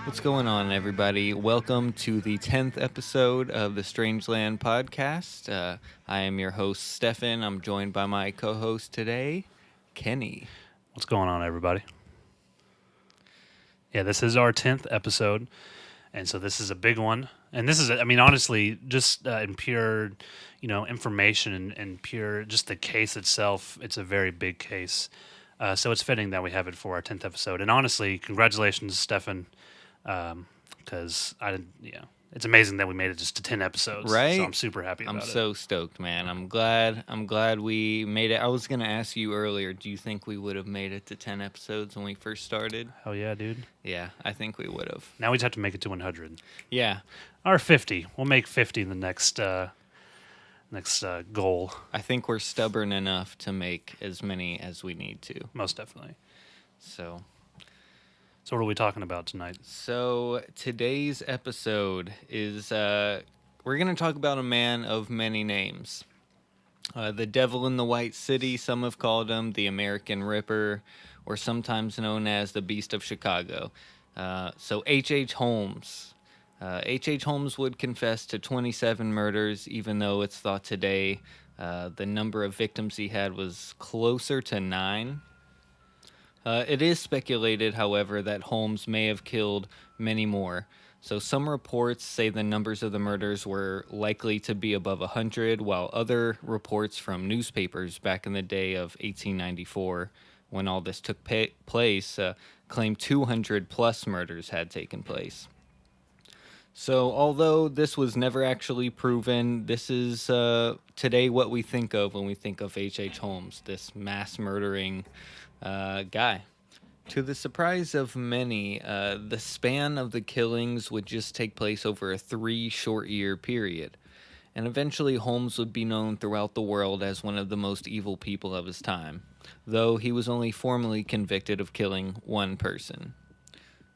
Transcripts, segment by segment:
What's going on, everybody? Welcome to the 10th episode of the Strangeland podcast. I am your host, Stefan. I'm joined by my co-host today, Kenny. What's going on, everybody? Yeah, this is our 10th episode, and so this is a big one. And this is, I mean, honestly, just in pure, information and pure, just the case itself, it's a very big case. So it's fitting that we have it for our 10th episode. And honestly, congratulations, Stefan, because it's amazing that we made it just to 10 episodes. Right? So I'm super happy about it. I'm so stoked, man. I'm glad we made it. I was going to ask you earlier, do you think we would have made it to 10 episodes when we first started? Hell yeah, dude. Yeah, I think we would have. Now we just have to make it to 100. Yeah. Or 50. We'll make 50 the next goal. I think we're stubborn enough to make as many as we need to. Most definitely. So what are we talking about tonight? So today's episode is we're going to talk about a man of many names. The Devil in the White City, some have called him the American Ripper, or sometimes known as the Beast of Chicago. So H.H. Holmes. H.H. Holmes would confess to 27 murders, even though it's thought today the number of victims he had was closer to 9. It is speculated, however, that Holmes may have killed many more. So some reports say the numbers of the murders were likely to be above 100, while other reports from newspapers back in the day of 1894, when all this took place, claimed 200 plus murders had taken place. So although this was never actually proven, this is today what we think of when we think of H.H. Holmes, this mass murdering guy. To the surprise of many, the span of the killings would just take place over a 3 short year period. And eventually Holmes would be known throughout the world as one of the most evil people of his time, though he was only formally convicted of killing one person.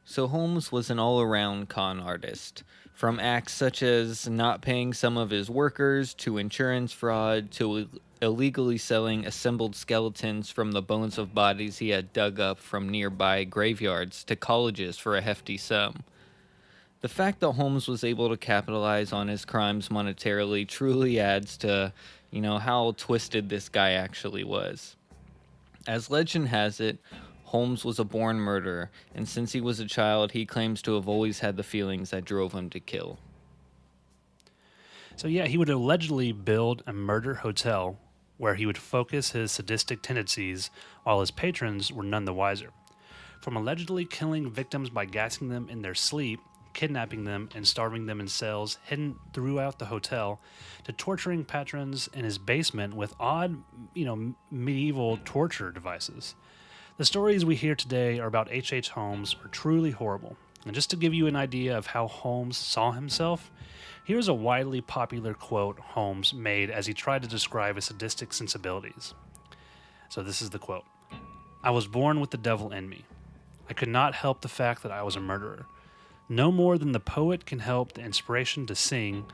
So Holmes was an all-around con artist, from acts such as not paying some of his workers, to insurance fraud, to illegally selling assembled skeletons from the bones of bodies he had dug up from nearby graveyards to colleges for a hefty sum. The fact that Holmes was able to capitalize on his crimes monetarily truly adds to, how twisted this guy actually was. As legend has it, Holmes was a born murderer, and since he was a child, he claims to have always had the feelings that drove him to kill. So yeah, he would allegedly build a murder hotel where he would focus his sadistic tendencies while his patrons were none the wiser. From allegedly killing victims by gassing them in their sleep, kidnapping them, and starving them in cells hidden throughout the hotel, to torturing patrons in his basement with odd, medieval torture devices. The stories we hear today are about H.H. Holmes are truly horrible. And just to give you an idea of how Holmes saw himself, here's a widely popular quote Holmes made as he tried to describe his sadistic sensibilities. So this is the quote. "I was born with the devil in me. I could not help the fact that I was a murderer. No more than the poet can help the inspiration to sing,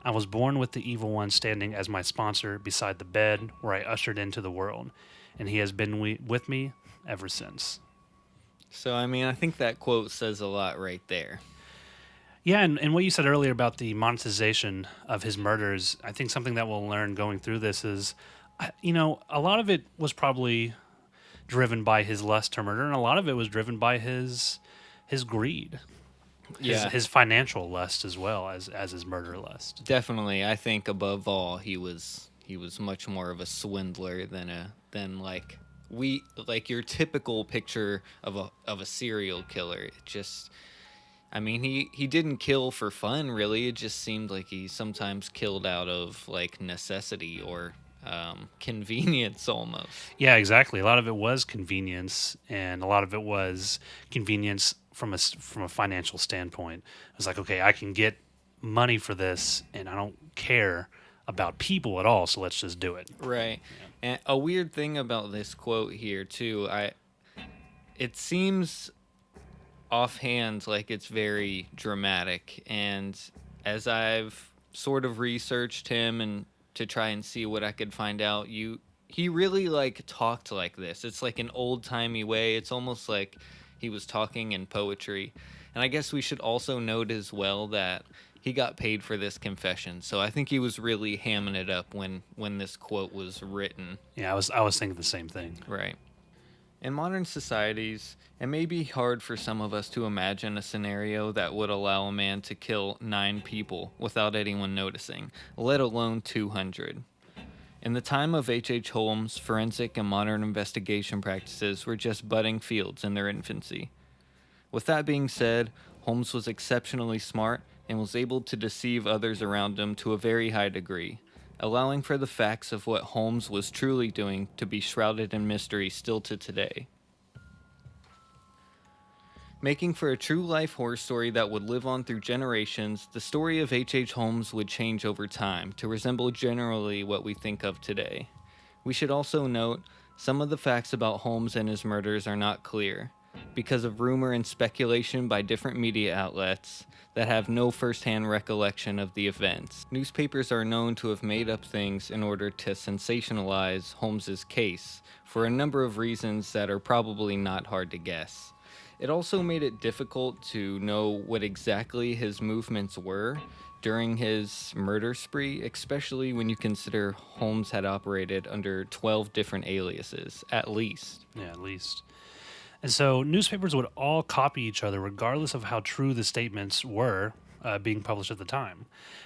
I was born with the evil one standing as my sponsor beside the bed where I ushered into the world, and he has been with me ever since." So, I think that quote says a lot right there. Yeah, and what you said earlier about the monetization of his murders, I think something that we'll learn going through this is, a lot of it was probably driven by his lust to murder, and a lot of it was driven by his greed. His financial lust as well as his murder lust. Definitely, I think above all, he was much more of a swindler than your typical picture of a serial killer. It just, he didn't kill for fun, really. It just seemed like he sometimes killed out of necessity or convenience almost. Yeah, exactly. A lot of it was convenience, and a lot of it was convenience from a financial standpoint. It was like, okay, I can get money for this, and I don't care about people at all, so let's just do it. Right. Yeah. And a weird thing about this quote here, too, it seems offhand like it's very dramatic. And as I've sort of researched him and to try and see what I could find out, he really like talked like this. It's like an old-timey way. It's almost like he was talking in poetry. And I guess we should also note as well that he got paid for this confession. So I think he was really hamming it up when this quote was written. Yeah, I was thinking the same thing. Right. In modern societies, it may be hard for some of us to imagine a scenario that would allow a man to kill 9 people without anyone noticing, let alone 200. In the time of H.H. Holmes, forensic and modern investigation practices were just budding fields in their infancy. With that being said, Holmes was exceptionally smart and was able to deceive others around him to a very high degree, allowing for the facts of what Holmes was truly doing to be shrouded in mystery still to today. Making for a true-life horror story that would live on through generations, the story of H.H. Holmes would change over time to resemble generally what we think of today. We should also note, some of the facts about Holmes and his murders are not clear, because of rumor and speculation by different media outlets that have no first-hand recollection of the events. Newspapers are known to have made up things in order to sensationalize Holmes's case for a number of reasons that are probably not hard to guess. It also made it difficult to know what exactly his movements were during his murder spree, especially when you consider Holmes had operated under 12 different aliases, at least. Yeah, at least. And so newspapers would all copy each other regardless of how true the statements were being published at the time.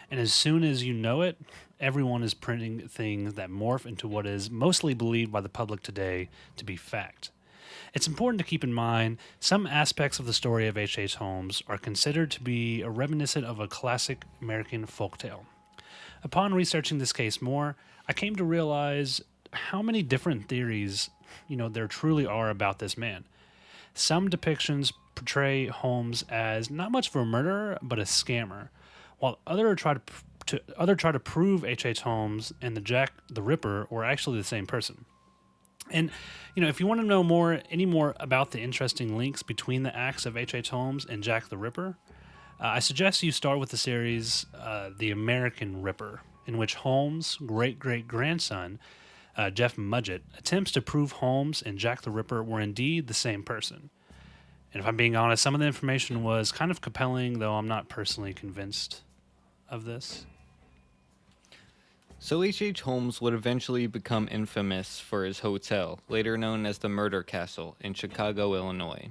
And as soon as you know it, everyone is printing things that morph into what is mostly believed by the public today to be fact. It's important to keep in mind some aspects of the story of H.H. Holmes are considered to be reminiscent of a classic American folktale. Upon researching this case more, I came to realize how many different theories, there truly are about this man. Some depictions portray Holmes as not much of a murderer, but a scammer, while others try to prove H.H. Holmes and the Jack the Ripper were actually the same person. And, if you want to know any more about the interesting links between the acts of H.H. Holmes and Jack the Ripper, I suggest you start with the series The American Ripper, in which Holmes' great-great-grandson, Jeff Mudgett, attempts to prove Holmes and Jack the Ripper were indeed the same person. And if I'm being honest, some of the information was kind of compelling, though I'm not personally convinced of this. So H.H. Holmes would eventually become infamous for his hotel, later known as the Murder Castle, in Chicago, Illinois,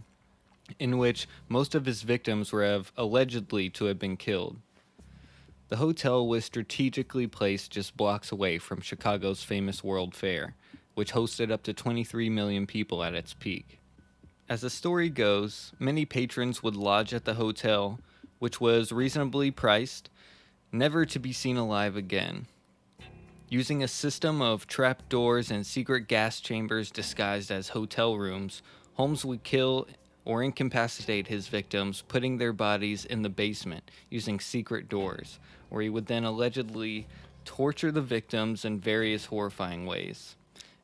in which most of his victims were allegedly to have been killed. The hotel was strategically placed just blocks away from Chicago's famous World Fair, which hosted up to 23 million people at its peak. As the story goes, many patrons would lodge at the hotel, which was reasonably priced, never to be seen alive again. Using a system of trap doors and secret gas chambers disguised as hotel rooms, Holmes would kill or incapacitate his victims, putting their bodies in the basement using secret doors, where he would then allegedly torture the victims in various horrifying ways.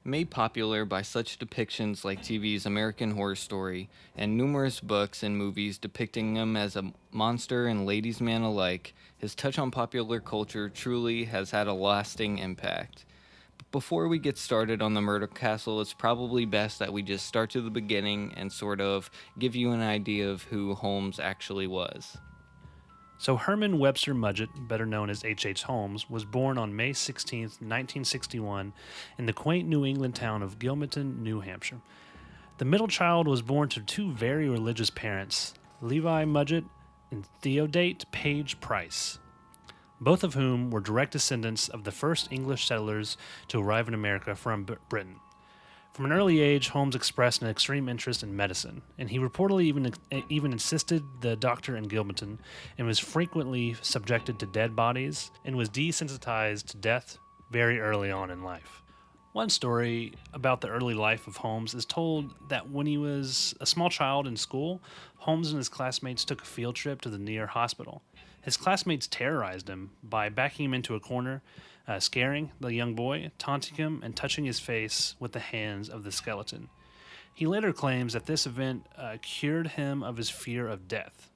Made popular by such depictions like TV's American Horror Story and numerous books and movies depicting him as a monster and ladies' man alike, his touch on popular culture truly has had a lasting impact. But before we get started on the Murder Castle, it's probably best that we just start to the beginning and sort of give you an idea of who Holmes actually was. So Herman Webster Mudgett, better known as H.H. Holmes, was born on May 16, 1961, in the quaint New England town of Gilmanton, New Hampshire. The middle child was born to two very religious parents, Levi Mudgett and Theodate Page Price, both of whom were direct descendants of the first English settlers to arrive in America from Britain. From an early age, Holmes expressed an extreme interest in medicine, and he reportedly even assisted the doctor in Gilmanton and was frequently subjected to dead bodies and was desensitized to death very early on in life. One story about the early life of Holmes is told that when he was a small child in school, Holmes and his classmates took a field trip to the near hospital. His classmates terrorized him by backing him into a corner, scaring the young boy, taunting him, and touching his face with the hands of the skeleton. He later claims that this event cured him of his fear of death.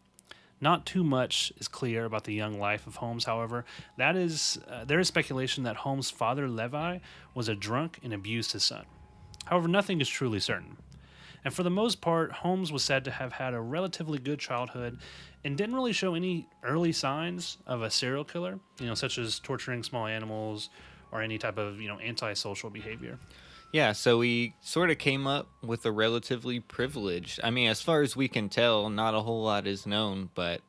Not too much is clear about the young life of Holmes, however. There is speculation that Holmes' father, Levi, was a drunk and abused his son. However, nothing is truly certain. And for the most part, Holmes was said to have had a relatively good childhood and didn't really show any early signs of a serial killer, such as torturing small animals or any type of, antisocial behavior. Yeah, so he sort of came up with a relatively privileged. I mean, as far as we can tell, not a whole lot is known, but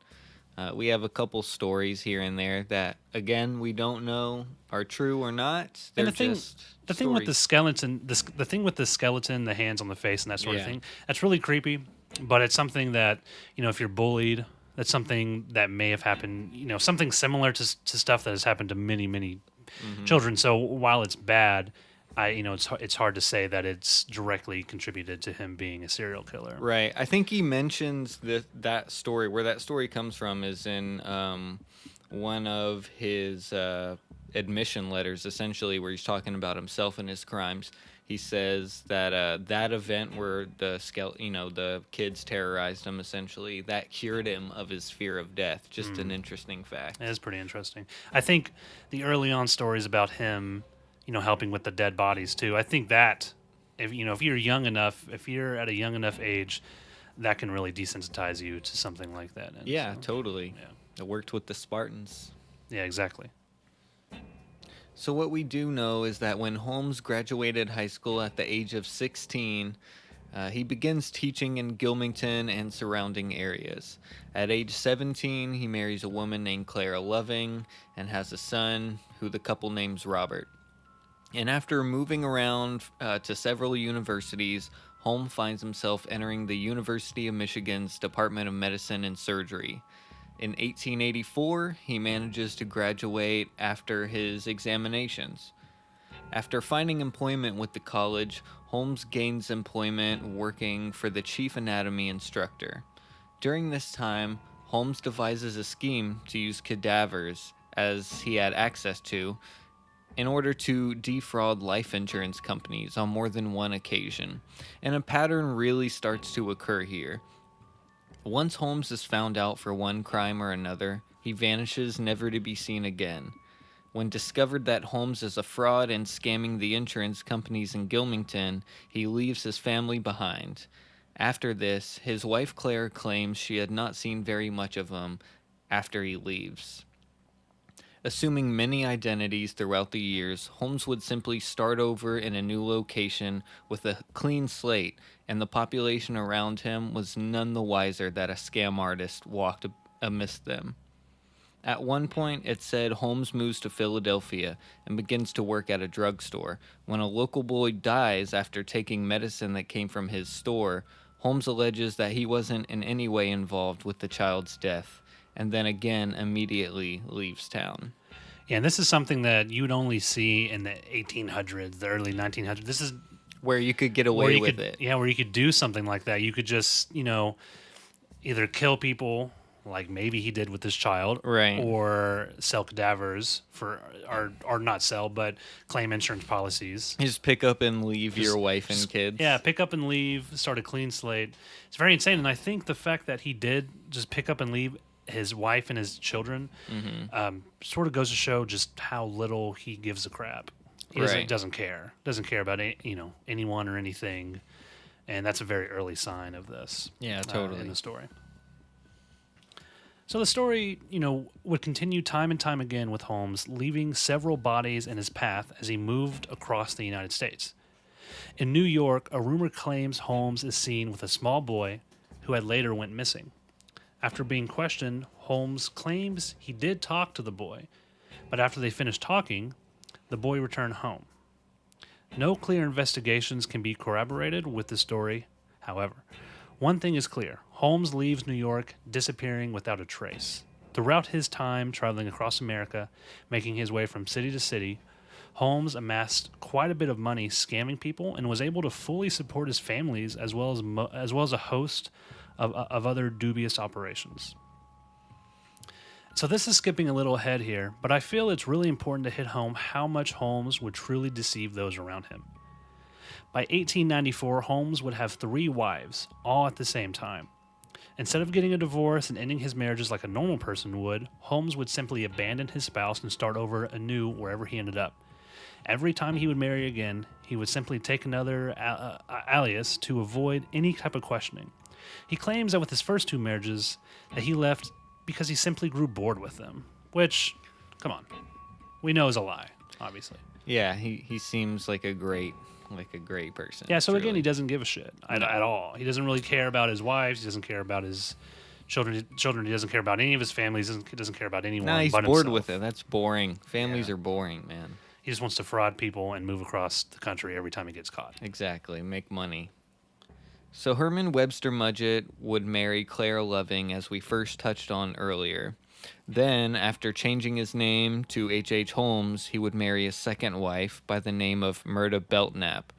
we have a couple stories here and there that, again, we don't know are true or not. They're And just the thing with the stories. skeleton, the thing with the skeleton, the hands on the face, and that sort of Yeah. thing, that's really creepy. But it's something that if you're bullied, that's something that may have happened. Something similar to stuff that has happened to many, many children. So while it's bad, it's hard to say that it's directly contributed to him being a serial killer. Right. I think he mentions that story. Where that story comes from is in one of his admission letters, essentially, where he's talking about himself and his crimes. He says that that event where the kids terrorized him, essentially, that cured him of his fear of death. Just an interesting fact. It is pretty interesting. I think the early on stories about him, helping with the dead bodies too. I think that if you're young enough, if you're at a young enough age, that can really desensitize you to something like that. And Yeah, so, totally. yeah. It worked with the Spartans. Yeah, exactly. So what we do know is that when Holmes graduated high school at the age of 16, he begins teaching in Gilmington and surrounding areas. At age 17, he marries a woman named Clara Loving and has a son who the couple names Robert. And after moving around to several universities, Holmes finds himself entering the University of Michigan's Department of Medicine and Surgery. In 1884, he manages to graduate after his examinations. After finding employment with the college, Holmes gains employment working for the chief anatomy instructor. During this time, Holmes devises a scheme to use cadavers, as he had access to, in order to defraud life insurance companies on more than one occasion. And a pattern really starts to occur here. Once Holmes is found out for one crime or another, he vanishes never to be seen again. When discovered that Holmes is a fraud and scamming the insurance companies in Gilmington, he leaves his family behind. After this, his wife Claire claims she had not seen very much of him after he leaves. Assuming many identities throughout the years, Holmes would simply start over in a new location with a clean slate, and the population around him was none the wiser that a scam artist walked amidst them. At one point, it said Holmes moves to Philadelphia and begins to work at a drugstore. When a local boy dies after taking medicine that came from his store, Holmes alleges that he wasn't in any way involved with the child's death, and then again immediately leaves town. Yeah, and this is something that you'd only see in the 1800s, the early 1900s. This is Where you could get where away you with could, it. yeah, where you could do something like that. You could just, either kill people, like maybe he did with this child, Right. or sell cadavers or not sell, but claim insurance policies. You just pick up and leave your wife and kids. Yeah, pick up and leave, start a clean slate. It's very insane, and I think the fact that he did just pick up and leave his wife and his children sort of goes to show just how little he gives a crap. He Right. doesn't care about anyone or anything, and that's a very early sign of this. Yeah, totally. In the story. So the story, would continue time and time again with Holmes, leaving several bodies in his path as he moved across the United States. In New York, a rumor claims Holmes is seen with a small boy who had later went missing. After being questioned, Holmes claims he did talk to the boy, but after they finished talking, the boy returned home. No clear investigations can be corroborated with the story, however. One thing is clear. Holmes leaves New York, disappearing without a trace. Throughout his time traveling across America, making his way from city to city, Holmes amassed quite a bit of money scamming people and was able to fully support his families as well as a host of other dubious operations. So this is skipping a little ahead here, but I feel it's really important to hit home how much Holmes would truly deceive those around him. By 1894, Holmes would have 3 wives, all at the same time. Instead of getting a divorce and ending his marriages like a normal person would, Holmes would simply abandon his spouse and start over anew wherever he ended up. Every time he would marry again, he would simply take another alias to avoid any type of questioning. He claims that with his first 2 marriages, that he left because he simply grew bored with them, which, come on, we know is a lie, obviously. Yeah, he seems like a great person. Yeah, so again, truly. he doesn't give a shit at all. He doesn't really care about his wives. He doesn't care about his children. He doesn't care about any of his families. He doesn't care about anyone. Nah, he's but bored himself. with it. That's boring. Families Yeah. are boring, man. He just wants to fraud people and move across the country every time he gets caught. Exactly. Make money. So Herman Webster Mudgett would marry Clara Loving, as we first touched on earlier. Then, after changing his name to H.H. Holmes, he would marry a second wife by the name of Myrta Belknap,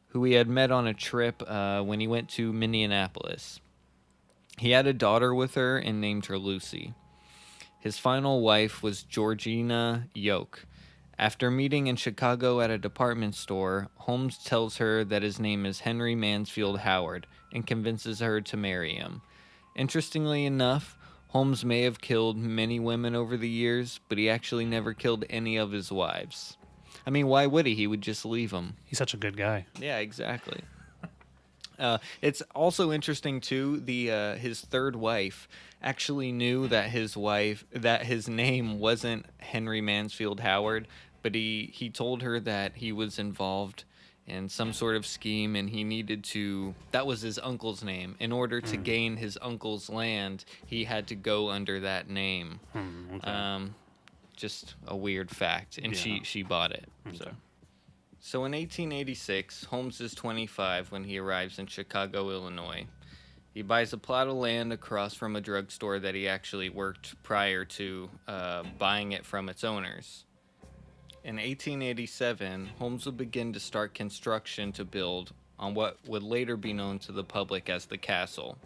who he had met on a trip when he went to Minneapolis. He had a daughter with her and named her Lucy. His final wife was Georgina Yoke. After meeting in Chicago at a department store, Holmes tells her that his name is Henry Mansfield Howard and convinces her to marry him. Interestingly enough, Holmes may have killed many women over the years, but he actually never killed any of his wives. I mean, why would he? He would just leave them. He's such a good guy. Yeah, exactly. It's also interesting too. His third wife actually knew that his name wasn't Henry Mansfield Howard, but he told her that he was involved in some sort of scheme, and he needed to. That was his uncle's name. In order to gain his uncle's land, he had to go under that name. Okay. Just a weird fact, and Yeah. she bought it. Okay. So in 1886, Holmes is 25 when he arrives in Chicago, Illinois. He buys a plot of land across from a drugstore that he actually worked prior to buying it from its owners. In 1887, Holmes would begin to start construction to build on what would later be known to the public as the castle.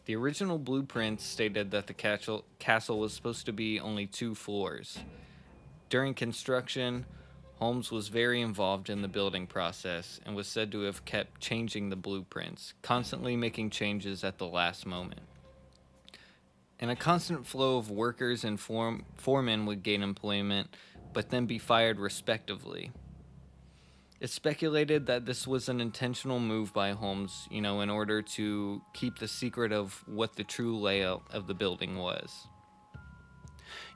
The original blueprints stated that the castle was supposed to be only 2 floors. During construction, Holmes was very involved in the building process and was said to have kept changing the blueprints, constantly making changes at the last moment. And a constant flow of workers and foremen would gain employment, but then be fired respectively. It's speculated that this was an intentional move by Holmes, in order to keep the secret of what the true layout of the building was.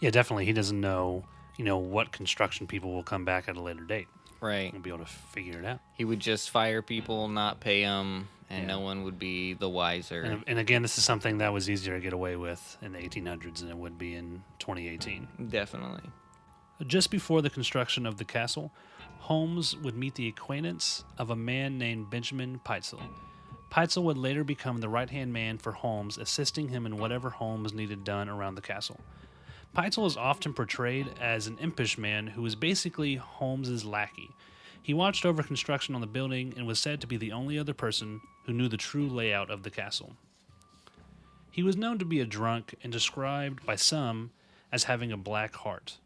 Yeah, definitely. He doesn't know, what construction people will come back at a later date. Right. We'll be able to figure it out. He would just fire people, not pay them, and Yeah. no one would be the wiser. And again, this is something that was easier to get away with in the 1800s than it would be in 2018. Definitely. Just before the construction of the castle, Holmes would meet the acquaintance of a man named Benjamin Pitezel. Pitezel would later become the right-hand man for Holmes, assisting him in whatever Holmes needed done around the castle. Pitezel is often portrayed as an impish man who was basically Holmes's lackey. He watched over construction on the building and was said to be the only other person who knew the true layout of the castle. He was known to be a drunk and described by some as having a black heart.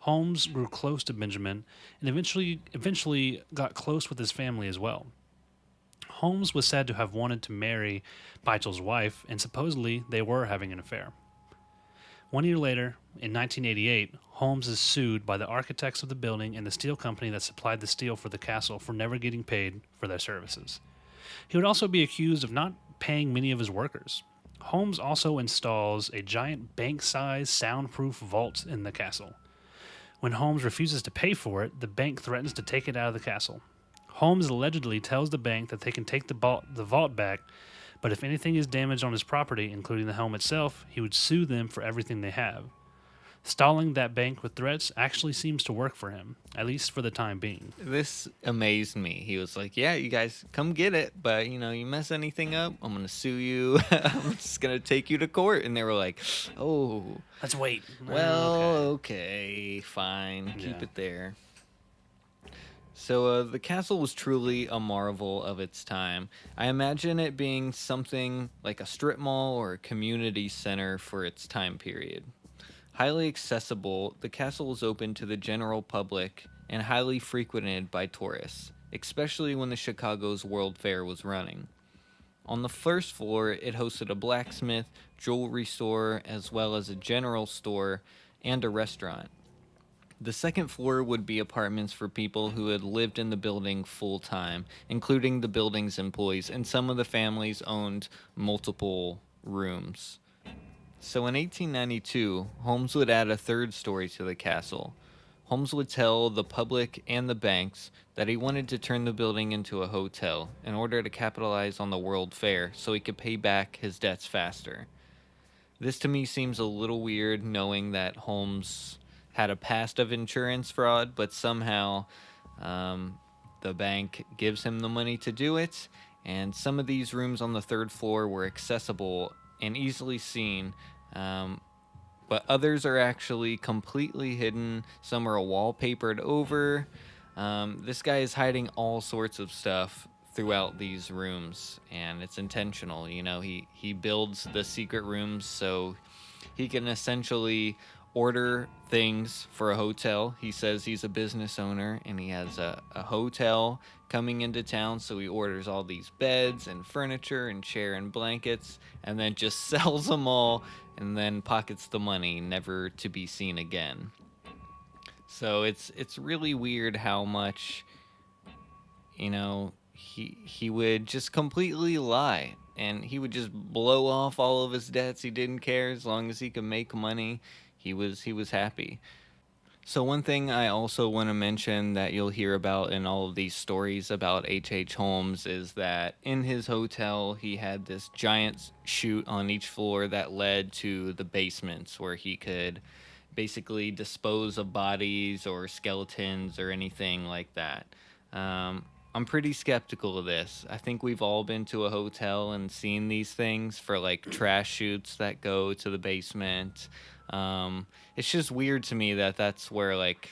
Holmes grew close to Benjamin and eventually got close with his family as well. Holmes was said to have wanted to marry Pitezel's wife, and supposedly they were having an affair. 1 year later, in 1988, Holmes is sued by the architects of the building and the steel company that supplied the steel for the castle for never getting paid for their services. He would also be accused of not paying many of his workers. Holmes also installs a giant bank-sized soundproof vault in the castle. When Holmes refuses to pay for it, the bank threatens to take it out of the castle. Holmes allegedly tells the bank that they can take the vault back, but if anything is damaged on his property, including the home itself, he would sue them for everything they have. Stalling that bank with threats actually seems to work for him, at least for the time being. This amazed me. He was like, yeah, you guys come get it, but, you mess anything up, I'm going to sue you. I'm just going to take you to court. And they were like, oh, Let's wait. well, okay, fine. Keep Yeah. it there. So the castle was truly a marvel of its time. I imagine it being something like a strip mall or a community center for its time period. Highly accessible, the castle was open to the general public and highly frequented by tourists. especially when the Chicago's World Fair was running. On the first floor, it hosted a blacksmith, jewelry store, as well as a general store and a restaurant. The second floor would be apartments for people who had lived in the building full time, including the building's employees, and some of the families owned multiple rooms. So in 1892, Holmes would add a third story to the castle. Holmes would tell the public and the banks that he wanted to turn the building into a hotel in order to capitalize on the World Fair so he could pay back his debts faster. This to me seems a little weird knowing that Holmes had a past of insurance fraud, but somehow the bank gives him the money to do it, and some of these rooms on the third floor were accessible and easily seen, but others are actually completely hidden. Some are wallpapered over. This guy is hiding all sorts of stuff throughout these rooms, and it's intentional. You know, he builds the secret rooms so he can essentially order things for a hotel. He says he's a business owner and he has a hotel coming into town, so he orders all these beds and furniture and chair and blankets and then just sells them all and then pockets the money, never to be seen again. So it's really weird how much, you know, he would just completely lie, and he would just blow off all of his debts. He didn't care as long as he could make money. He was happy. So one thing I also want to mention that you'll hear about in all of these stories about H.H. Holmes is that in his hotel he had this giant chute on each floor that led to the basements where he could basically dispose of bodies or skeletons or anything like that. I'm pretty skeptical of this. I think we've all been to a hotel and seen these things for like trash chutes that go to the basement. It's just weird to me that that's where, like,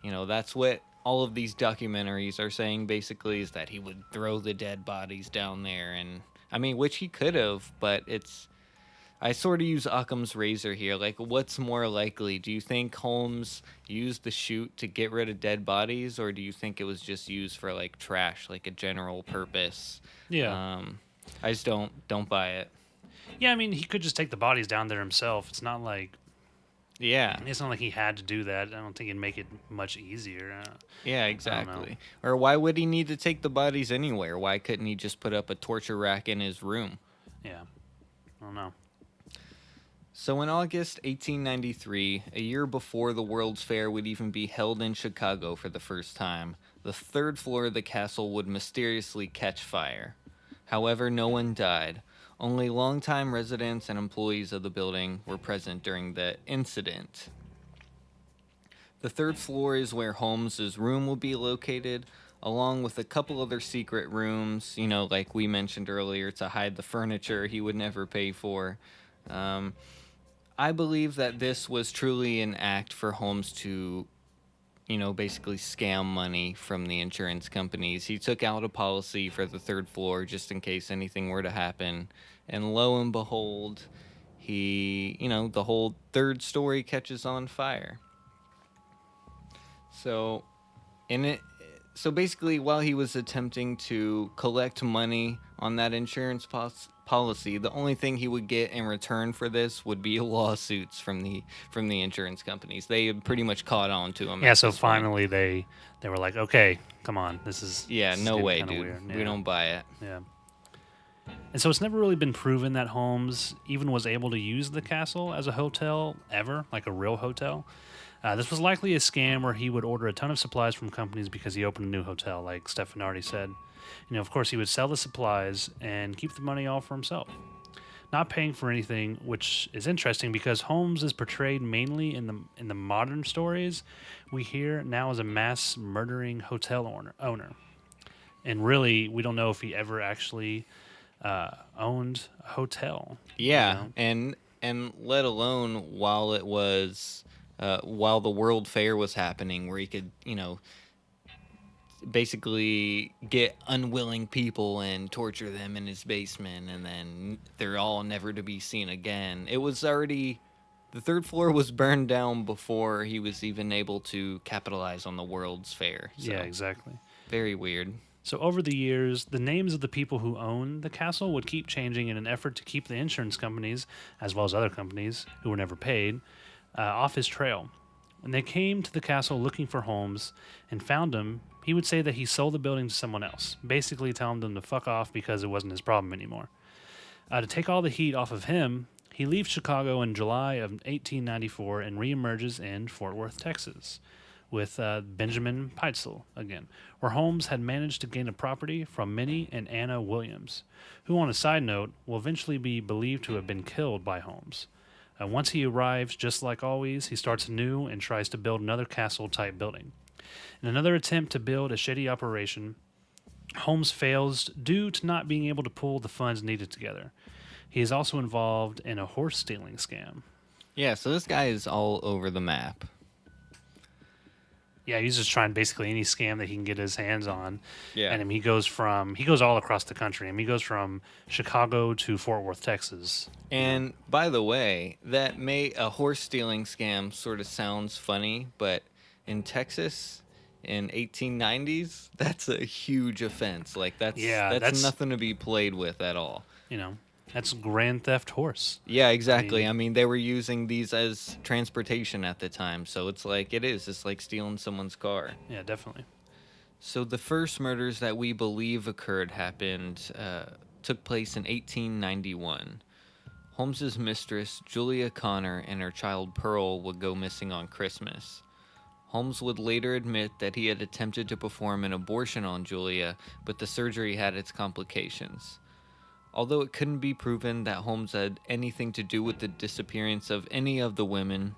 you know, that's what all of these documentaries are saying basically, is that he would throw the dead bodies down there. And I mean, which he could have, but I sort of use Occam's razor here. Like, what's more likely? Do you think Holmes used the chute to get rid of dead bodies, or do you think it was just used for like trash, like a general purpose? Yeah. I just don't buy it. Yeah, I mean, he could just take the bodies down there himself. Yeah. It's not like he had to do that. I don't think it'd make it much easier. Yeah, exactly. Or why would he need to take the bodies anywhere? Why couldn't he just put up a torture rack in his room? Yeah. I don't know. So in August 1893, a year before the World's Fair would even be held in Chicago for the first time, the third floor of the castle would mysteriously catch fire. However, no one died. Only longtime residents and employees of the building were present during the incident. The third floor is where Holmes's room will be located, along with a couple other secret rooms, you know, like we mentioned earlier, to hide the furniture he would never pay for. I believe that this was truly an act for Holmes to, you know, basically scam money from the insurance companies. He took out a policy for the third floor just in case anything were to happen. And lo and behold, the whole third story catches on fire. So, so basically, while he was attempting to collect money on that insurance policy, the only thing he would get in return for this would be lawsuits from the insurance companies. They had pretty much caught on to him. Yeah, so finally they were like, okay, come on, this is no way, dude. Weird. Yeah. We don't buy it. Yeah. And so it's never really been proven that Holmes even was able to use the castle as a hotel ever, like a real hotel. This was likely a scam where he would order a ton of supplies from companies because he opened a new hotel, like Stefan already said. You know, of course, he would sell the supplies and keep the money all for himself, not paying for anything, which is interesting because Holmes is portrayed mainly in the modern stories we hear now as a mass murdering hotel owner. And really, we don't know if he ever actually owned a hotel. Yeah, you know? and let alone while it was while the World Fair was happening, where he could, you know, basically get unwilling people and torture them in his basement, and then they're all never to be seen again. It was already, the third floor was burned down before he was even able to capitalize on the World's Fair. So. Yeah, exactly. Very weird. So over the years, the names of the people who owned the castle would keep changing in an effort to keep the insurance companies, as well as other companies who were never paid, off his trail. When they came to the castle looking for Holmes and found him, he would say that he sold the building to someone else, basically telling them to fuck off because it wasn't his problem anymore. To take all the heat off of him, he leaves Chicago in July of 1894 and reemerges in Fort Worth, Texas, with Benjamin Peitzel again, where Holmes had managed to gain a property from Minnie and Anna Williams, who, on a side note, will eventually be believed to have been killed by Holmes. Once he arrives, just like always, he starts anew and tries to build another castle-type building. In another attempt to build a shady operation, Holmes fails due to not being able to pull the funds needed together. He is also involved in a horse stealing scam. Yeah, so this guy is all over the map. Yeah, he's just trying basically any scam that he can get his hands on. Yeah. And he goes all across the country. He goes from Chicago to Fort Worth, Texas. And by the way, a horse stealing scam sort of sounds funny, but in Texas in 1890s, that's a huge offense. Like that's nothing to be played with at all. That's grand theft horse. Yeah, exactly. I mean, they were using these as transportation at the time, so it's like stealing someone's car. Yeah, definitely. So the first murders that we believe took place in 1891. Holmes's mistress, Julia Connor, and her child Pearl would go missing on Christmas. Holmes would later admit that he had attempted to perform an abortion on Julia, but the surgery had its complications. Although it couldn't be proven that Holmes had anything to do with the disappearance of any of the women,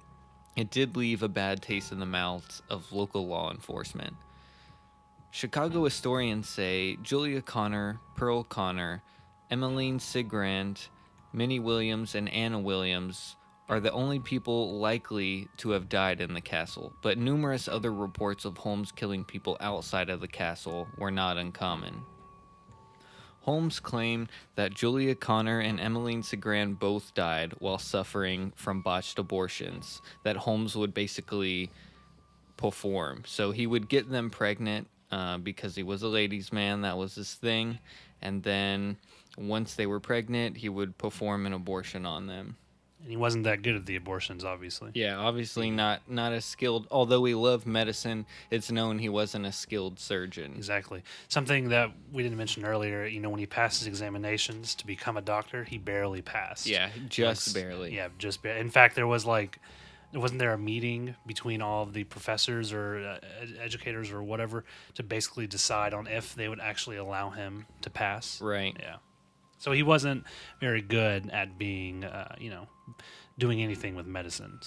it did leave a bad taste in the mouths of local law enforcement. Chicago historians say Julia Connor, Pearl Connor, Emmeline Cigrand, Minnie Williams, and Anna Williams are the only people likely to have died in the castle, but numerous other reports of Holmes killing people outside of the castle were not uncommon. Holmes claimed that Julia Connor and Emmeline Cigrand both died while suffering from botched abortions that Holmes would basically perform. So he would get them pregnant because he was a ladies' man, that was his thing, and then once they were pregnant, he would perform an abortion on them. And he wasn't that good at the abortions, obviously. Yeah, obviously not as skilled. Although he loved medicine, it's known he wasn't a skilled surgeon. Exactly. Something that we didn't mention earlier, when he passed his examinations to become a doctor, he barely passed. Yeah, just barely. Yeah, just barely. In fact, wasn't there a meeting between all of the professors or educators or whatever to basically decide on if they would actually allow him to pass? Right. Yeah. So he wasn't very good at being, doing anything with medicine.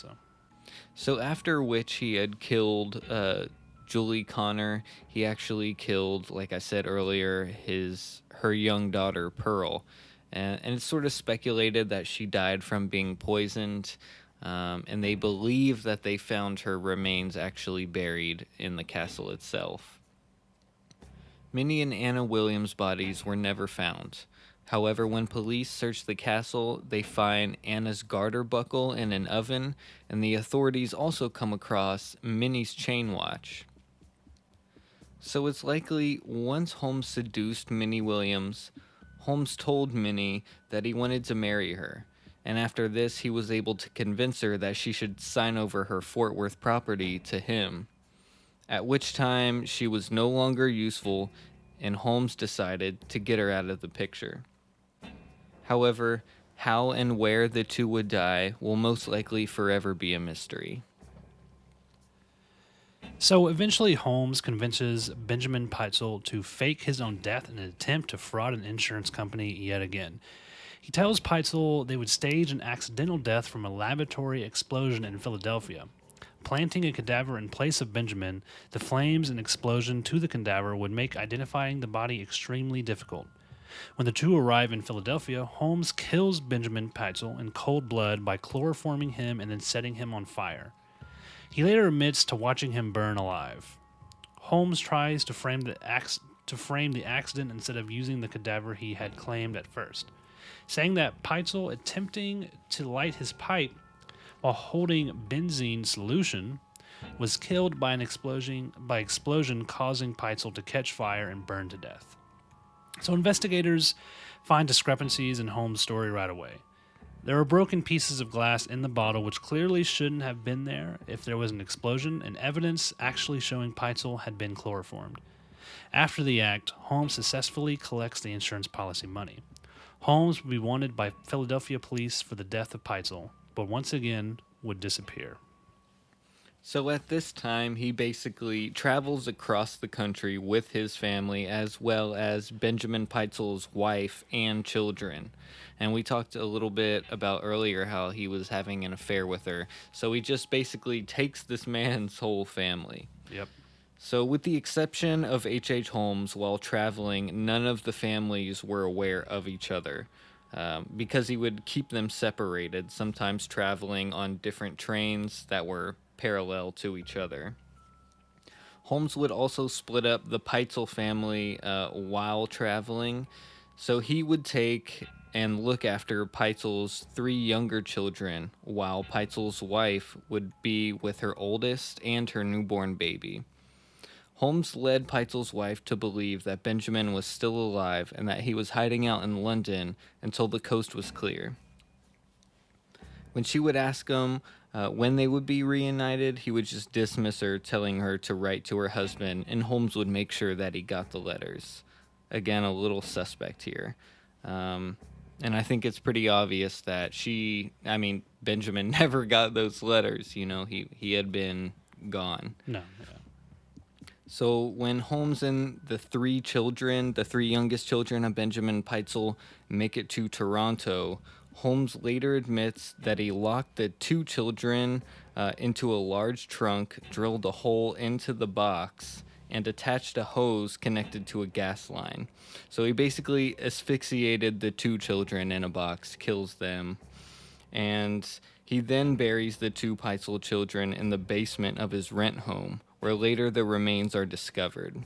So after which he had killed Julie Connor, he actually killed, like I said earlier, her young daughter Pearl, and it's sort of speculated that she died from being poisoned, and they believe that they found her remains actually buried in the castle itself. Minnie and Anna Williams' bodies were never found. However, when police search the castle, they find Anna's garter buckle in an oven, and the authorities also come across Minnie's chain watch. So it's likely once Holmes seduced Minnie Williams, Holmes told Minnie that he wanted to marry her, and after this he was able to convince her that she should sign over her Fort Worth property to him, at which time she was no longer useful, and Holmes decided to get her out of the picture. However, how and where the two would die will most likely forever be a mystery. So eventually Holmes convinces Benjamin Peitzel to fake his own death in an attempt to fraud an insurance company yet again. He tells Peitzel they would stage an accidental death from a laboratory explosion in Philadelphia. Planting a cadaver in place of Benjamin, the flames and explosion to the cadaver would make identifying the body extremely difficult. When the two arrive in Philadelphia, Holmes kills Benjamin Peitzel in cold blood by chloroforming him and then setting him on fire. He later admits to watching him burn alive. Holmes tries to frame the accident instead of using the cadaver he had claimed at first, saying that Peitzel attempting to light his pipe while holding benzene solution was killed by an explosion causing Peitzel to catch fire and burn to death. So investigators find discrepancies in Holmes' story right away. There were broken pieces of glass in the bottle which clearly shouldn't have been there if there was an explosion, and evidence actually showing Peitzel had been chloroformed. After the act, Holmes successfully collects the insurance policy money. Holmes would be wanted by Philadelphia police for the death of Peitzel, but once again would disappear. So at this time, he basically travels across the country with his family as well as Benjamin Peitzel's wife and children. And we talked a little bit about earlier how he was having an affair with her. So he just basically takes this man's whole family. Yep. So with the exception of H.H. Holmes, while traveling, none of the families were aware of each other. Because he would keep them separated, sometimes traveling on different trains that were parallel to each other. Holmes would also split up the Peitzel family while traveling, so he would take and look after Peitzel's 3 younger children, while Peitzel's wife would be with her oldest and her newborn baby. Holmes led Peitzel's wife to believe that Benjamin was still alive and that he was hiding out in London until the coast was clear. When she would ask him when they would be reunited, he would just dismiss her, telling her to write to her husband, and Holmes would make sure that he got the letters. Again, a little suspect here. And I think it's pretty obvious that Benjamin never got those letters. He had been gone. No. So when Holmes and the 3 youngest children of Benjamin Peitzel, make it to Toronto, Holmes later admits that he locked the 2 children into a large trunk, drilled a hole into the box, and attached a hose connected to a gas line. So he basically asphyxiated the 2 children in a box, kills them, and he then buries the 2 Peitzel children in the basement of his rent home, where later the remains are discovered.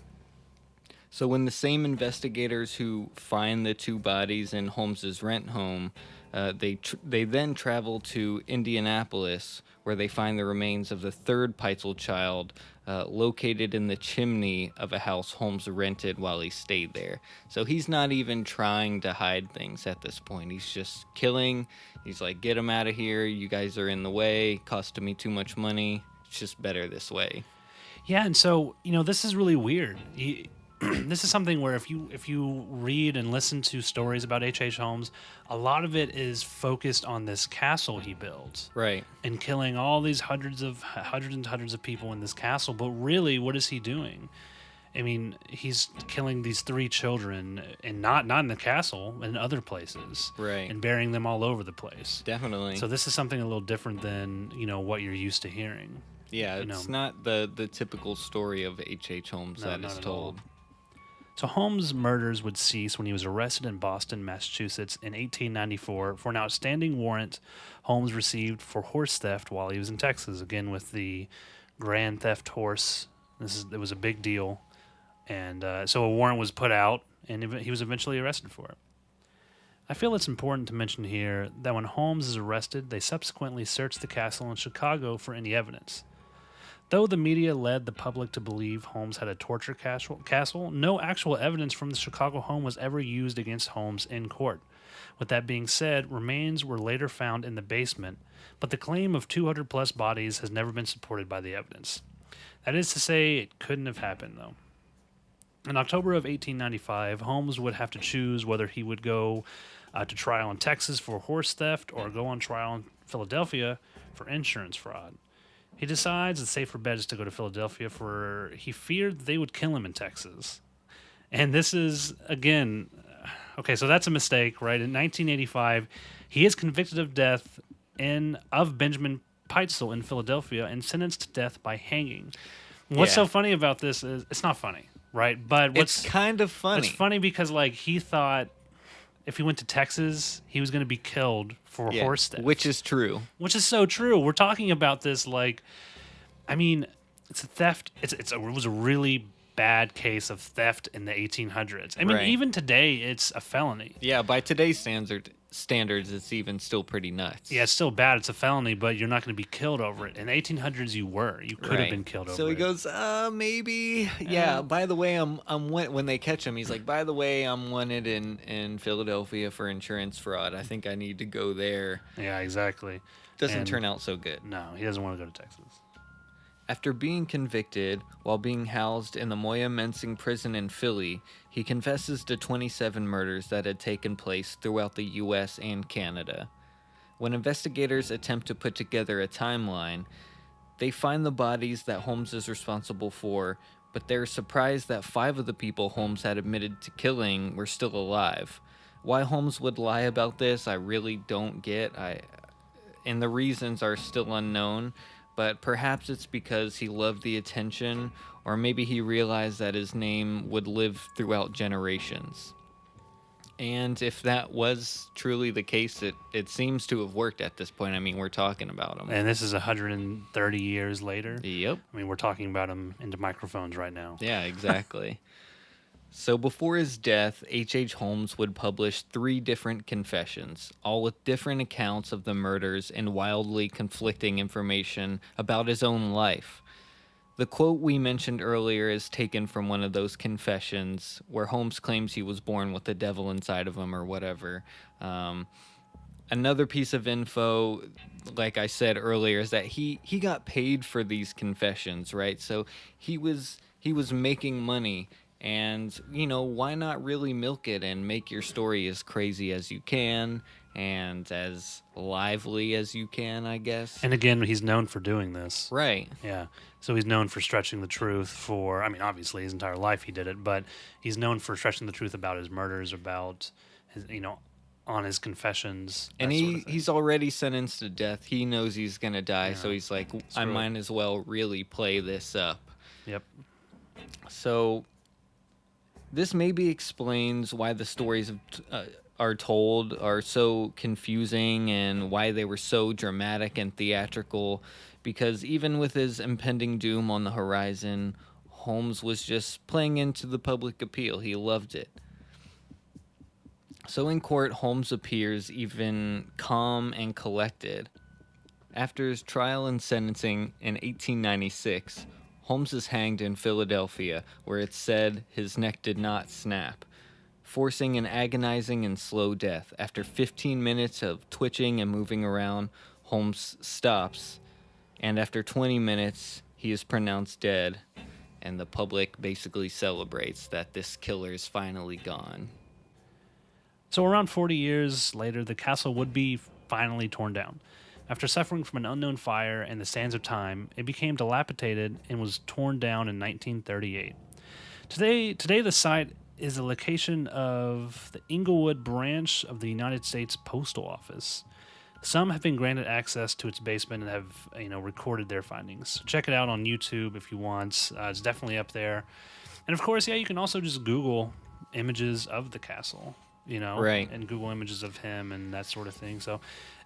So when the same investigators who find the 2 bodies in Holmes's rent home, they then travel to Indianapolis, where they find the remains of the 3rd Peitzel child located in the chimney of a house Holmes rented while he stayed there. So he's not even trying to hide things at this point. He's just killing. He's like, get them out of here. You guys are in the way. Costing me too much money. It's just better this way. Yeah, and so, this is really weird. This is something where if you read and listen to stories about H.H. Holmes, a lot of it is focused on this castle he builds. Right. And killing all these hundreds and hundreds of people in this castle. But really, what is he doing? I mean, he's killing these 3 children, and not in the castle, in other places. Right. And burying them all over the place. Definitely. So this is something a little different than, what you're used to hearing. Yeah, it's not the typical story of H.H. Holmes that is told. So Holmes' murders would cease when he was arrested in Boston, Massachusetts in 1894 for an outstanding warrant Holmes received for horse theft while he was in Texas, again with the Grand Theft Horse. It was a big deal. And so a warrant was put out, and he was eventually arrested for it. I feel it's important to mention here that when Holmes is arrested, they subsequently searched the castle in Chicago for any evidence. Though the media led the public to believe Holmes had a torture castle, no actual evidence from the Chicago home was ever used against Holmes in court. With that being said, remains were later found in the basement, but the claim of 200-plus bodies has never been supported by the evidence. That is to say, it couldn't have happened, though. In October of 1895, Holmes would have to choose whether he would go to trial in Texas for horse theft or go on trial in Philadelphia for insurance fraud. He decides the safer bet is to go to Philadelphia, for he feared they would kill him in Texas. And this is, again, okay, so that's a mistake, right? In 1985, he is convicted of death of Benjamin Peitzel in Philadelphia and sentenced to death by hanging. What's so funny about this is, it's not funny, right? But it's kind of funny. It's funny because, he thought if he went to Texas, he was going to be killed for horse theft. Which is true. Which is so true. We're talking about this it's a theft. It was a really bad case of theft in the 1800s. Even today, it's a felony. Yeah, by today's standards, standards, it's even still pretty nuts. Yeah, it's still bad. It's a felony, but you're not going to be killed over it. In the 1800s, you were. You could have been killed over it. So he goes, maybe. Yeah. By the way, when they catch him, he's like, by the way, I'm wanted in Philadelphia for insurance fraud. I think I need to go there. Yeah, exactly. Doesn't turn out so good. No, he doesn't want to go to Texas. After being convicted while being housed in the Moyamensing prison in Philly, he confesses to 27 murders that had taken place throughout the U.S. and Canada. When investigators attempt to put together a timeline, they find the bodies that Holmes is responsible for, but they're surprised that 5 of the people Holmes had admitted to killing were still alive. Why Holmes would lie about this, I really don't get, and the reasons are still unknown. But perhaps it's because he loved the attention, or maybe he realized that his name would live throughout generations. And if that was truly the case, it seems to have worked at this point. I mean, we're talking about him. And this is 130 years later. Yep. I mean, we're talking about him into microphones right now. Yeah, exactly. So before his death, H.H. Holmes would publish 3 different confessions, all with different accounts of the murders and wildly conflicting information about his own life. The quote we mentioned earlier is taken from one of those confessions where Holmes claims he was born with the devil inside of him or whatever. Another piece of info, like I said earlier, is that he got paid for these confessions, right? So he was making money. And, why not really milk it and make your story as crazy as you can and as lively as you can, I guess. And again, he's known for doing this. Right. Yeah. So he's known for stretching the truth obviously his entire life he did it, but he's known for stretching the truth about his murders, about his, on his confessions. And he's already sentenced to death. He knows he's going to die. Yeah. So he's like, I might as well really play this up. Yep. So this maybe explains why the stories are told are so confusing and why they were so dramatic and theatrical, because even with his impending doom on the horizon, Holmes was just playing into the public appeal. He loved it. So in court, Holmes appears even calm and collected. After his trial and sentencing in 1896, Holmes is hanged in Philadelphia, where it's said his neck did not snap, forcing an agonizing and slow death. After 15 minutes of twitching and moving around, Holmes stops, and after 20 minutes, he is pronounced dead, and the public basically celebrates that this killer is finally gone. So around 40 years later, the castle would be finally torn down. After suffering from an unknown fire and the sands of time, it became dilapidated and was torn down in 1938. Today, the site is the location of the Inglewood branch of the United States Postal Office. Some have been granted access to its basement and have, recorded their findings. So check it out on YouTube if you want. It's definitely up there. And of course, you can also just Google images of the castle, right, and Google images of him and that sort of thing. So,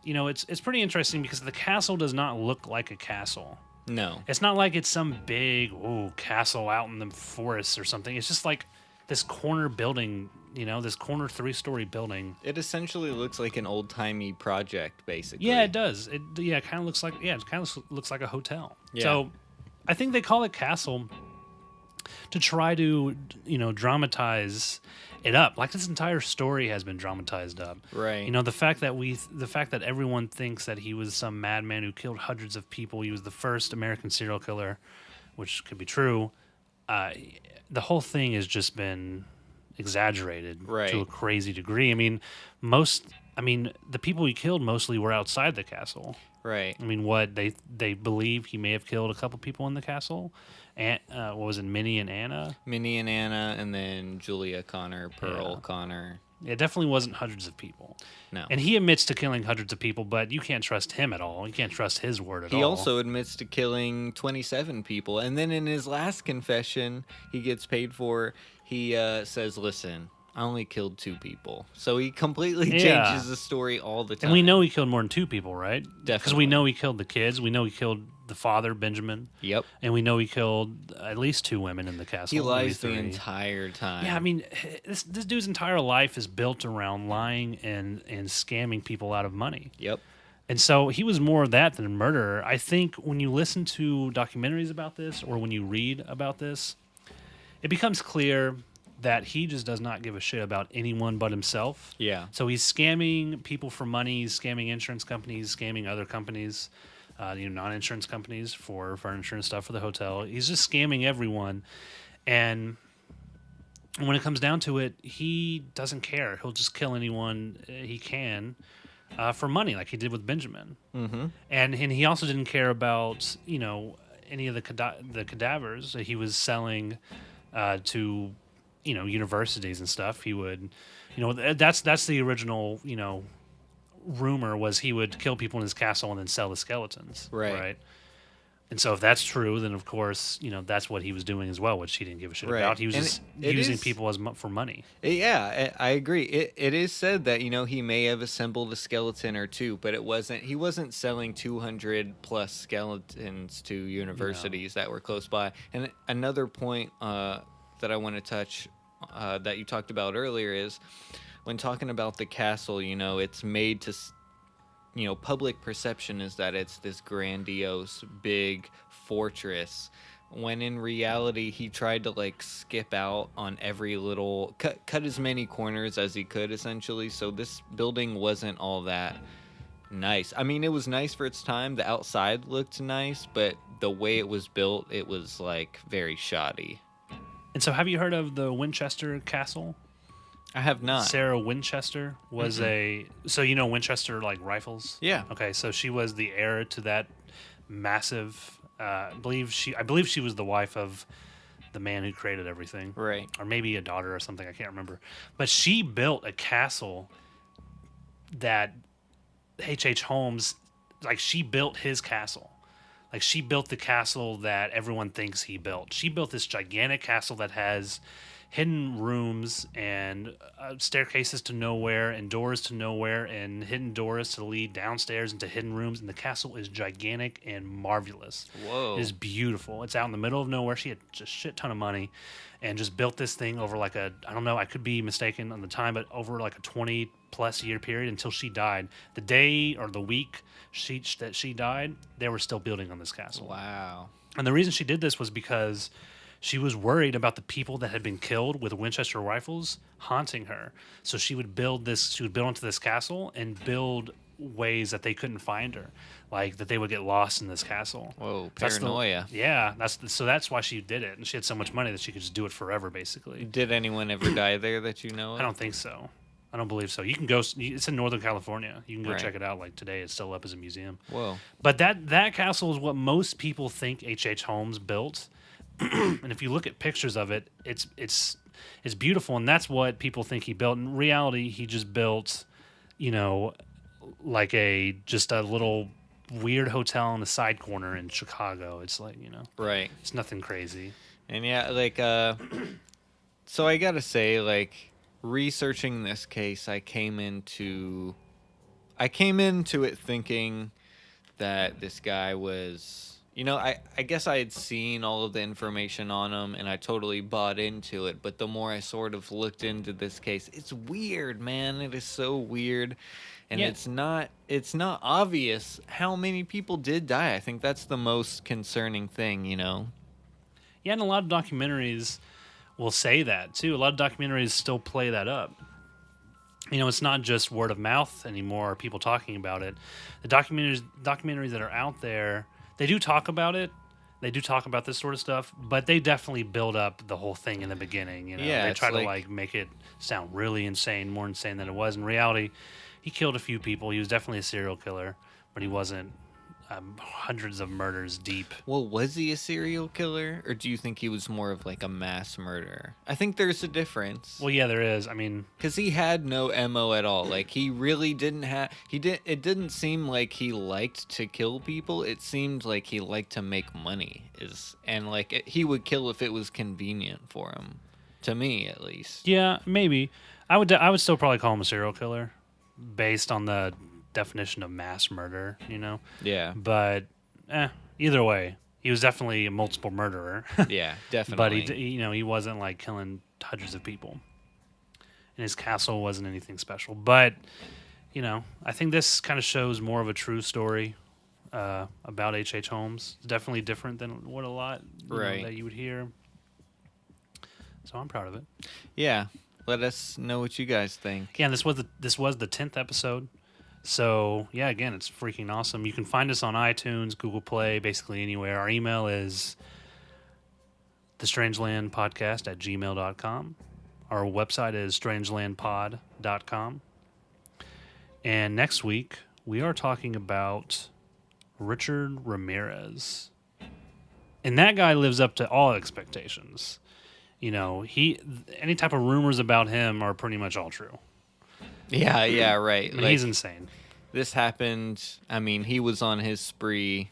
it's pretty interesting because the castle does not look like a castle. No. It's not like it's some big castle out in the forest or something. It's just like this corner building, this corner 3-story building. It essentially looks like an old-timey project, basically. Yeah, it does. It kind of looks like a hotel. Yeah. So I think they call it castle to try to, dramatize it up. Like this entire story has been dramatized up. Right. The fact that everyone thinks that he was some madman who killed hundreds of people. He was the first American serial killer, which could be true. The whole thing has just been exaggerated to a crazy degree. The people he killed mostly were outside the castle. Right. They believe he may have killed a couple people in the castle. And what was it, Minnie and Anna? Minnie and Anna, and then Julia Connor, Pearl Connor. It definitely wasn't hundreds of people. No. And he admits to killing hundreds of people, but you can't trust him at all. You can't trust his word at all. He also admits to killing 27 people. And then in his last confession he gets paid for, he says, listen, I only killed 2 people. So he completely changes the story all the time. And we know he killed more than 2 people, right? Definitely. Because we know he killed the kids. We know he killed the father, Benjamin. Yep. And we know he killed at least 2 women in the castle. He maybe lies the 3. entire time. Yeah, I mean, this dude's entire life is built around lying and scamming people out of money. Yep. And so he was more of that than a murderer. I think when you listen to documentaries about this or when you read about this, it becomes clear that he just does not give a shit about anyone but himself. Yeah. So he's scamming people for money, he's scamming insurance companies, scamming other companies, non-insurance companies for furniture and stuff for the hotel. He's just scamming everyone. And when it comes down to it, he doesn't care. He'll just kill anyone he can for money, like he did with Benjamin. Mm-hmm. And he also didn't care about any of the cadavers that he was selling to universities and stuff. He would, that's the original rumor was he would kill people in his castle and then sell the skeletons. Right. And so if that's true, then of course, that's what he was doing as well, which he didn't give a shit about. He was just using people for money. Yeah, I agree. It is said that, he may have assembled a skeleton or 2, but he wasn't selling 200 plus skeletons to universities that were close by. And another point that I want to touch that you talked about earlier is when talking about the castle, it's made to public perception is that it's this grandiose, big fortress, when in reality he tried to skip out on every little cut as many corners as he could, essentially. So this building wasn't all that nice. I mean, it was nice for its time. The outside looked nice, but the way it was built, it was very shoddy. And so have you heard of the Winchester Castle? I have not. Sarah Winchester was so Winchester rifles? Yeah. Okay, so she was the heir to that massive I believe she was the wife of the man who created everything. Right. Or maybe a daughter or something, I can't remember. But she built a castle that H.H. Holmes she built his castle. She built the castle that everyone thinks he built. She built this gigantic castle that has hidden rooms and staircases to nowhere and doors to nowhere and hidden doors to lead downstairs into hidden rooms. And the castle is gigantic and marvelous. Whoa. It is beautiful. It's out in the middle of nowhere. She had just a shit ton of money and just built this thing over I don't know, I could be mistaken on the time, but over a 20 plus year period until she died. The day or the week that she died, they were still building on this castle. Wow. And the reason she did this was because she was worried about the people that had been killed with Winchester rifles haunting her. So she would build onto this castle and build ways that they couldn't find her, that they would get lost in this castle. Whoa, paranoia. That's why she did it. And she had so much money that she could just do it forever, basically. Did anyone ever die there that you know of? I don't think so. I don't believe so. You can go. It's in Northern California. You can go Right. check it out. Today, it's still up as a museum. Whoa. But that castle is what most people think H.H. Holmes built. And if you look at pictures of it, it's beautiful, and that's what people think he built. In reality, he just built, just a little weird hotel in the side corner in Chicago. It's Right. it's nothing crazy. And yeah, so I gotta say, researching this case, I came into it thinking that this guy was, I guess I had seen all of the information on him and I totally bought into it. But the more I sort of looked into this case, it's weird, man. It is so weird. And Yeah. it's not obvious how many people did die. I think that's the most concerning thing, Yeah, and a lot of documentaries will say that too. A lot of documentaries still play that up. It's not just word of mouth anymore, or people talking about it. The documentaries that are out there, they do talk about it. They do talk about this sort of stuff, but they definitely build up the whole thing in the beginning. Yeah, they it's try to make it sound really insane, more insane than it was. In reality, he killed a few people. He was definitely a serial killer, but he wasn't hundreds of murders deep. Well, was he a serial killer, or do you think he was more of a mass murderer? I think there's a difference. Well, yeah, there is. I mean, because he had no MO at all. He really didn't have. It didn't seem like he liked to kill people. It seemed like he liked to make money. He would kill if it was convenient for him. To me, at least. Yeah, maybe. I would still probably call him a serial killer, based on the definition of mass murder. Yeah. But, either way, he was definitely a multiple murderer. Yeah, But definitely. he wasn't like killing hundreds of people. And his castle wasn't anything special. But I think this kind of shows more of a true story about H.H. Holmes. It's definitely different than what a lot Right. that you would hear. So I'm proud of it. Yeah. Let us know what you guys think. Yeah, and this was the 10th episode. So yeah, again, it's freaking awesome. You can find us on iTunes, Google Play, basically anywhere. Our email is thestrangelandpodcast@gmail.com. Our website is strangelandpod.com. And next week we are talking about Richard Ramirez. And that guy lives up to all expectations. Any type of rumors about him are pretty much all true. Yeah, right. I mean, he's insane. This happened. I mean, he was on his spree.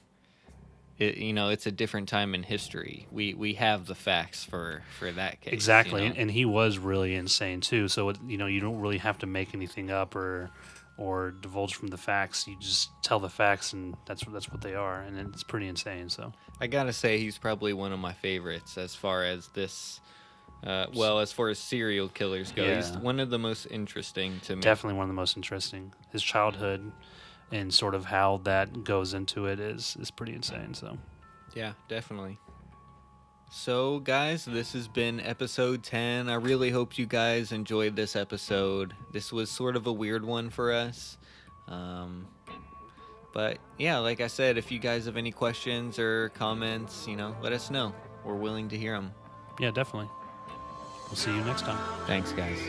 It's a different time in history. We have the facts for that case. Exactly, and he was really insane too. So you don't really have to make anything up or divulge from the facts. You just tell the facts, and that's what they are, and it's pretty insane. So I gotta say, he's probably one of my favorites as far as this. As far as serial killers go, he's one of the most interesting to me. Definitely one of the most interesting. His childhood and sort of how that goes into it is pretty insane. So yeah, definitely. So guys, this has been episode 10. I really hope you guys enjoyed this episode. This was sort of a weird one for us. But yeah, like I said, if you guys have any questions or comments, let us know. We're willing to hear them. Yeah, definitely. We'll see you next time. Thanks, guys.